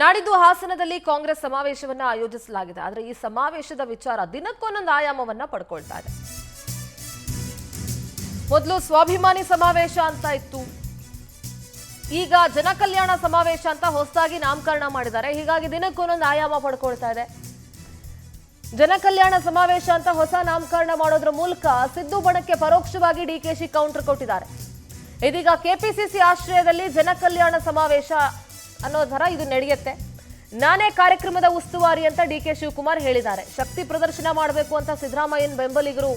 ನಾಡಿದ್ದು ಹಾಸನದಲ್ಲಿ ಕಾಂಗ್ರೆಸ್ ಸಮಾವೇಶವನ್ನ ಆಯೋಜಿಸಲಾಗಿದೆ. ಆದರೆ ಈ ಸಮಾವೇಶದ ವಿಚಾರ ದಿನಕ್ಕೊಂದೊಂದು ಆಯಾಮವನ್ನ ಪಡ್ಕೊಳ್ತಾ ಇದೆ. ಮೊದಲು ಸ್ವಾಭಿಮಾನಿ ಸಮಾವೇಶ ಅಂತ ಇತ್ತು, ಈಗ ಜನಕಲ್ಯಾಣ ಸಮಾವೇಶ ಅಂತ ಹೊಸದಾಗಿ ನಾಮಕರಣ ಮಾಡಿದ್ದಾರೆ. ಹೀಗಾಗಿ ದಿನಕ್ಕೊಂದೊಂದು ಆಯಾಮ ಪಡ್ಕೊಳ್ತಾ ಇದೆ. ಜನಕಲ್ಯಾಣ ಸಮಾವೇಶ ಅಂತ ಹೊಸ ನಾಮಕರಣ ಮಾಡೋದ್ರ ಮೂಲಕ ಸಿದ್ದು ಬಣಕ್ಕೆ ಪರೋಕ್ಷವಾಗಿ ಡಿಕೆಶಿ ಕೌಂಟರ್ ಕೊಟ್ಟಿದ್ದಾರೆ. ಇದೀಗ ಕೆಪಿಸಿಸಿ ಆಶ್ರಯದಲ್ಲಿ ಜನಕಲ್ಯಾಣ ಸಮಾವೇಶ ಅನ್ನೋ ಥರ ಇದು ನಡೆಯುತ್ತೆ, ನಾನೇ ಕಾರ್ಯಕ್ರಮದ ಉಸ್ತುವಾರಿ ಅಂತ ಡಿಕೆ ಶಿವಕುಮಾರ್ ಹೇಳಿದ್ದಾರೆ. ಶಕ್ತಿ ಪ್ರದರ್ಶನ ಮಾಡಬೇಕು ಅಂತ ಸಿದ್ದರಾಮಯ್ಯನ ಬೆಂಬಲಿಗರು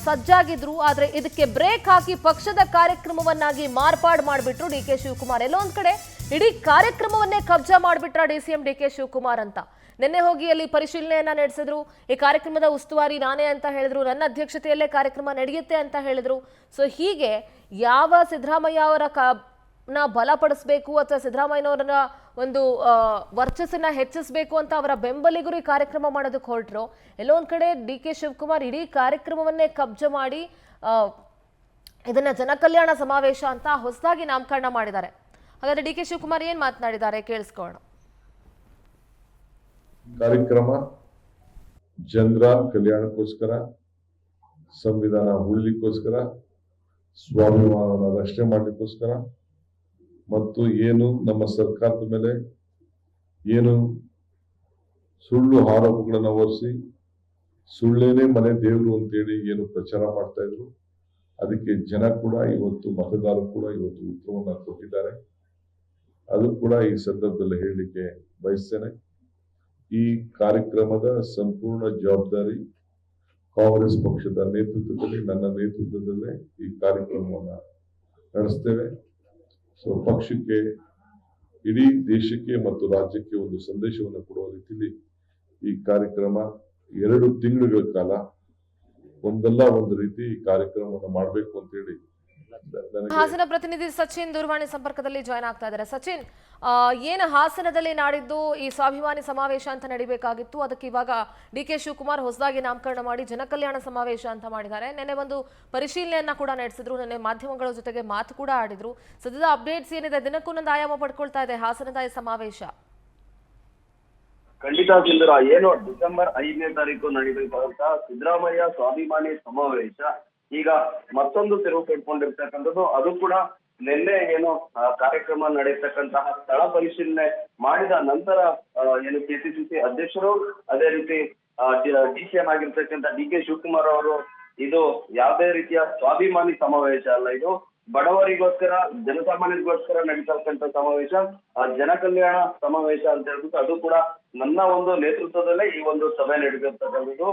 ಸಜ್ಜಾಗಿದ್ರು. ಆದ್ರೆ ಇದಕ್ಕೆ ಬ್ರೇಕ್ ಹಾಕಿ ಪಕ್ಷದ ಕಾರ್ಯಕ್ರಮವನ್ನಾಗಿ ಮಾರ್ಪಾಡು ಮಾಡಿಬಿಟ್ರು ಡಿಕೆ ಶಿವಕುಮಾರ್. ಎಲ್ಲೋ ಒಂದ್ ಕಡೆ ಇಡೀ ಕಾರ್ಯಕ್ರಮವನ್ನೇ ಕಬ್ಜಾ ಮಾಡಿಬಿಟ್ರ ಡಿಸಿಎಂ ಡಿಕೆ ಶಿವಕುಮಾರ್ ಅಂತ. ನಿನ್ನೆ ಹೋಗಿ ಅಲ್ಲಿ ಪರಿಶೀಲನೆಯನ್ನ ನಡೆಸಿದ್ರು. ಈ ಕಾರ್ಯಕ್ರಮದ ಉಸ್ತುವಾರಿ ನಾನೇ ಅಂತ ಹೇಳಿದ್ರು, ನನ್ನ ಅಧ್ಯಕ್ಷತೆಯಲ್ಲೇ ಕಾರ್ಯಕ್ರಮ ನಡೆಯುತ್ತೆ ಅಂತ ಹೇಳಿದ್ರು. ಸೊ ಹೀಗೆ ಯಾವ ಸಿದ್ದರಾಮಯ್ಯ ಅವರ ಬಲಪಡಿಸಬೇಕು ಅಥವಾ ಸಿದ್ದರಾಮಯ್ಯನವರನ್ನ ಒಂದು ವರ್ಚಸ್ಸನ್ನ ಹೆಚ್ಚಿಸಬೇಕು ಅಂತ ಅವರ ಬೆಂಬಲಿಗರು ಈ ಕಾರ್ಯಕ್ರಮ ಮಾಡೋದಕ್ಕೆ ಹೊರಟ್ರು. ಎಲ್ಲೋ ಒಂದ್ ಕಡೆ ಡಿ ಕೆ ಶಿವಕುಮಾರ್ ಇಡೀ ಕಾರ್ಯಕ್ರಮವನ್ನೇ ಕಬ್ಜಾ ಮಾಡಿ ಇದನ್ನ ಜನಕಲ್ಯಾಣ ಸಮಾವೇಶ ಅಂತ ಹೊಸದಾಗಿ ನಾಮಕರಣ ಮಾಡಿದ್ದಾರೆ. ಹಾಗಾದ್ರೆ ಡಿ ಕೆ ಶಿವಕುಮಾರ್ ಏನ್ ಮಾತನಾಡಿದ್ದಾರೆ ಕೇಳಿಸ್ಕೊಳ್ಳೋಣ. ಕಾರ್ಯಕ್ರಮ ಜನರ ಕಲ್ಯಾಣಕ್ಕೋಸ್ಕರ, ಸಂವಿಧಾನ ಉಳಿಲಿಕ್ಕೋಸ್ಕರ, ಸ್ವಾಭಿಮಾನವನ್ನು ರಕ್ಷಣೆ ಮಾಡಲಿಕ್ಕೋಸ್ಕರ ಮತ್ತು ಏನು ನಮ್ಮ ಸರ್ಕಾರದ ಮೇಲೆ ಏನು ಸುಳ್ಳು ಆರೋಪಗಳನ್ನು ಹೊರಿಸಿ ಸುಳ್ಳೇನೆ ಮನೆ ದೇವರು ಅಂತೇಳಿ ಏನು ಪ್ರಚಾರ ಮಾಡ್ತಾ ಇದ್ರು, ಅದಕ್ಕೆ ಜನ ಕೂಡ ಇವತ್ತು ಮತದಾರರು ಕೂಡ ಇವತ್ತು ಉತ್ತರವನ್ನ ಕೊಟ್ಟಿದ್ದಾರೆ. ಅದು ಕೂಡ ಈ ಸಂದರ್ಭದಲ್ಲಿ ಹೇಳಲಿಕ್ಕೆ ಬಯಸ್ತೇನೆ. ಈ ಕಾರ್ಯಕ್ರಮದ ಸಂಪೂರ್ಣ ಜವಾಬ್ದಾರಿ ಕಾಂಗ್ರೆಸ್ ಪಕ್ಷದ ನೇತೃತ್ವದಲ್ಲಿ, ನನ್ನ ನೇತೃತ್ವದಲ್ಲೇ ಈ ಕಾರ್ಯಕ್ರಮವನ್ನ ನಡೆಸ್ತೇವೆ. ಸೊ ಪಕ್ಷಕ್ಕೆ, ಇಡೀ ದೇಶಕ್ಕೆ ಮತ್ತು ರಾಜ್ಯಕ್ಕೆ ಒಂದು ಸಂದೇಶವನ್ನು ಕೊಡುವ ರೀತಿಯಲ್ಲಿ ಈ ಕಾರ್ಯಕ್ರಮ 2 ತಿಂಗಳುಗಳ ಕಾಲ ಒಂದಲ್ಲ ಒಂದು ರೀತಿ ಈ ಕಾರ್ಯಕ್ರಮವನ್ನು ಮಾಡಬೇಕು ಅಂತ ಹೇಳಿ ಹಾಸನ ಪ್ರತಿನಿಧಿ ಸಚಿನ್ ದೂರವಾಣಿ ಸಂಪರ್ಕದಲ್ಲಿ ಜಾಯ್ನ್ ಆಗ್ತಾ ಇದ್ದಾರೆ. ಸಚಿನ್, ಏನು ಹಾಸನದಲ್ಲಿ ನಾಡಿದ್ದು ಈ ಸ್ವಾಭಿಮಾನಿ ಸಮಾವೇಶ ಅಂತ ನಡಿಬೇಕಾಗಿತ್ತು, ಅದಕ್ಕೆ ಇವಾಗ ಡಿ ಕೆ ಶಿವಕುಮಾರ್ ಹೊಸದಾಗಿ ನಾಮಕರಣ ಮಾಡಿ ಜನಕಲ್ಯಾಣ ಸಮಾವೇಶ ಅಂತ ಮಾಡಿದ್ದಾರೆ. ನೆನ್ನೆ ಒಂದು ಪರಿಶೀಲನೆಯನ್ನ ಕೂಡ ನಡೆಸಿದ್ರು, ನೆನ್ನೆ ಮಾಧ್ಯಮಗಳ ಜೊತೆಗೆ ಮಾತು ಕೂಡ ಆಡಿದ್ರು. ಸದ್ಯದ ಅಪ್ಡೇಟ್ಸ್ ಏನಿದೆ, ದಿನಕ್ಕೊಂದೊಂದು ಆಯಾಮ ಪಡ್ಕೊಳ್ತಾ ಇದೆ ಹಾಸನದ ಈ ಸಮಾವೇಶ. ಖಂಡಿತ ಸಿಂಧೂರ, ಏನು ಡಿಸೆಂಬರ್ 5ನೇ ತಾರೀಕು ನಡೀಬೇಕಾದಂತ ಸಿದ್ದರಾಮಯ್ಯ ಸ್ವಾಭಿಮಾನಿ ಸಮಾವೇಶ ಈಗ ಮತ್ತೊಂದು ತಿರುವು ಪಡ್ಕೊಂಡಿರ್ತಕ್ಕಂಥದ್ದು. ಅದು ಕೂಡ ನಿನ್ನೆ ಏನು ಕಾರ್ಯಕ್ರಮ ನಡೆಯತಕ್ಕಂತಹ ಸ್ಥಳ ಪರಿಶೀಲನೆ ಮಾಡಿದ ನಂತರ ಏನು ಕೆಪಿಸಿಸಿ ಅಧ್ಯಕ್ಷರು, ಅದೇ ರೀತಿ ಡಿಸಿಎಂ ಆಗಿರ್ತಕ್ಕಂಥ ಡಿ ಕೆ ಶಿವಕುಮಾರ್ ಅವರು, ಇದು ಯಾವುದೇ ರೀತಿಯ ಸ್ವಾಭಿಮಾನಿ ಸಮಾವೇಶ ಅಲ್ಲ, ಇದು ಬಡವರಿಗೋಸ್ಕರ, ಜನಸಾಮಾನ್ಯರಿಗೋಸ್ಕರ ನಡೀತಕ್ಕಂಥ ಸಮಾವೇಶ, ಜನಕಲ್ಯಾಣ ಸಮಾವೇಶ ಅಂತ ಹೇಳ್ಬಿಟ್ಟು ಅದು ಕೂಡ ನನ್ನ ಒಂದು ನೇತೃತ್ವದಲ್ಲೇ ಈ ಒಂದು ಸಭೆ ನಡೆದಿರ್ತಕ್ಕಂಥದ್ದು.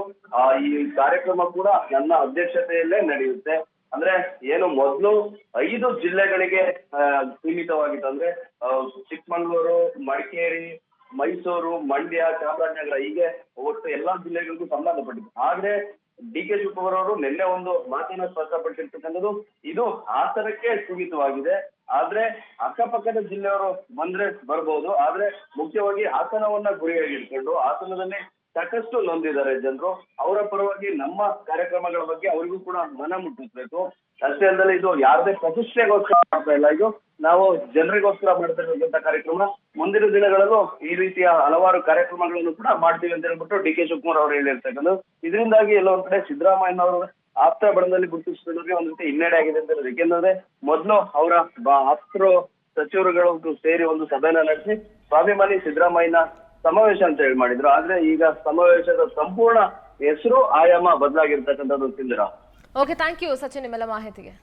ಈ ಕಾರ್ಯಕ್ರಮ ಕೂಡ ನನ್ನ ಅಧ್ಯಕ್ಷತೆಯಲ್ಲೇ ನಡೆಯುತ್ತೆ. ಅಂದ್ರೆ ಏನು ಮೊದಲು 5 ಜಿಲ್ಲೆಗಳಿಗೆ ಸೀಮಿತವಾಗಿತ್ತು. ಅಂದ್ರೆ ಚಿಕ್ಕಮಗಳೂರು, ಮಡಿಕೇರಿ, ಮೈಸೂರು, ಮಂಡ್ಯ, ಚಾಮರಾಜನಗರ, ಹೀಗೆ ಒಟ್ಟು ಎಲ್ಲಾ ಜಿಲ್ಲೆಗಳಿಗೂ ಸಂಬಂಧಪಟ್ಟಿತ್ತು. ಆದ್ರೆ ಡಿ ಕೆ ಶಿವಕುಮಾರ್ ಅವರು ನಿನ್ನೆ ಒಂದು ಮಾತಿನ ಸ್ಪಷ್ಟಪಟ್ಟಿರ್ತಕ್ಕಂಥದ್ದು, ಇದು ಹಾಸನಕ್ಕೆ ಸೀಮಿತವಾಗಿದೆ. ಆದ್ರೆ ಅಕ್ಕಪಕ್ಕದ ಜಿಲ್ಲೆಯವರು ಬಂದ್ರೆ ಬರ್ಬೋದು, ಆದ್ರೆ ಮುಖ್ಯವಾಗಿ ಹಾಸನವನ್ನ ಗುರಿಯಾಗಿಟ್ಕೊಂಡು ಹಾಸನದಲ್ಲಿ ಸಾಕಷ್ಟು ನೊಂದಿದ್ದಾರೆ ಜನರು. ಅವರ ಪರವಾಗಿ ನಮ್ಮ ಕಾರ್ಯಕ್ರಮಗಳ ಬಗ್ಗೆ ಅವರಿಗೂ ಕೂಡ ಮನ ಮುಟ್ಟಿಸ್ಬೇಕು. ಅಷ್ಟೇ ಅಲ್ಲದೆ ಇದು ಯಾವುದೇ ಪ್ರತಿಷ್ಠೆಗೋಸ್ಕರ ಮಾಡ್ತಾ ಇಲ್ಲ, ಇದು ನಾವು ಜನರಿಗೋಸ್ಕರ ಮಾಡ್ತಾ ಇರ್ತಕ್ಕಂಥ ಕಾರ್ಯಕ್ರಮ. ಮುಂದಿನ ದಿನಗಳಲ್ಲೂ ಈ ರೀತಿಯ ಹಲವಾರು ಕಾರ್ಯಕ್ರಮಗಳನ್ನು ಕೂಡ ಮಾಡ್ತೀವಿ ಅಂತ ಹೇಳ್ಬಿಟ್ಟು ಡಿ ಕೆ ಶಿವಕುಮಾರ್ ಅವರು ಹೇಳಿರ್ತಕ್ಕಂಥದ್ದು. ಇದರಿಂದಾಗಿ ಎಲ್ಲೋ ಒಂದ್ ಕಡೆ ಸಿದ್ದರಾಮಯ್ಯನವರು ಆಪ್ತ ಬಣದಲ್ಲಿ ಗುರುತಿಸಿದವರಿಗೆ ಒಂದ್ ರೀತಿ ಹಿನ್ನಡೆ ಆಗಿದೆ ಅಂತ ಹೇಳಿ. ಯಾಕೆಂದ್ರೆ ಮೊದಲು ಅವರ ಆಪ್ತರು ಸಚಿವರುಗಳು ಸೇರಿ ಒಂದು ಸಭೆನ ನಡೆಸಿ ಸ್ವಾಭಿಮಾನಿ ಸಿದ್ದರಾಮಯ್ಯನ ಸಮಾವೇಶ ಅಂತ ಹೇಳಿ ಮಾಡಿದ್ರು. ಆದ್ರೆ ಈಗ ಸಮಾವೇಶದ ಸಂಪೂರ್ಣ ಹೆಸರು, ಆಯಾಮ ಬದಲಾಗಿರ್ತಕ್ಕಂಥದ್ದು. ಸಿಂಧೂರ. ಓಕೆ, ಥ್ಯಾಂಕ್ ಯು ಸಚಿನ್ ನಿಮ್ಮೆಲ್ಲ ಮಾಹಿತಿಗೆ.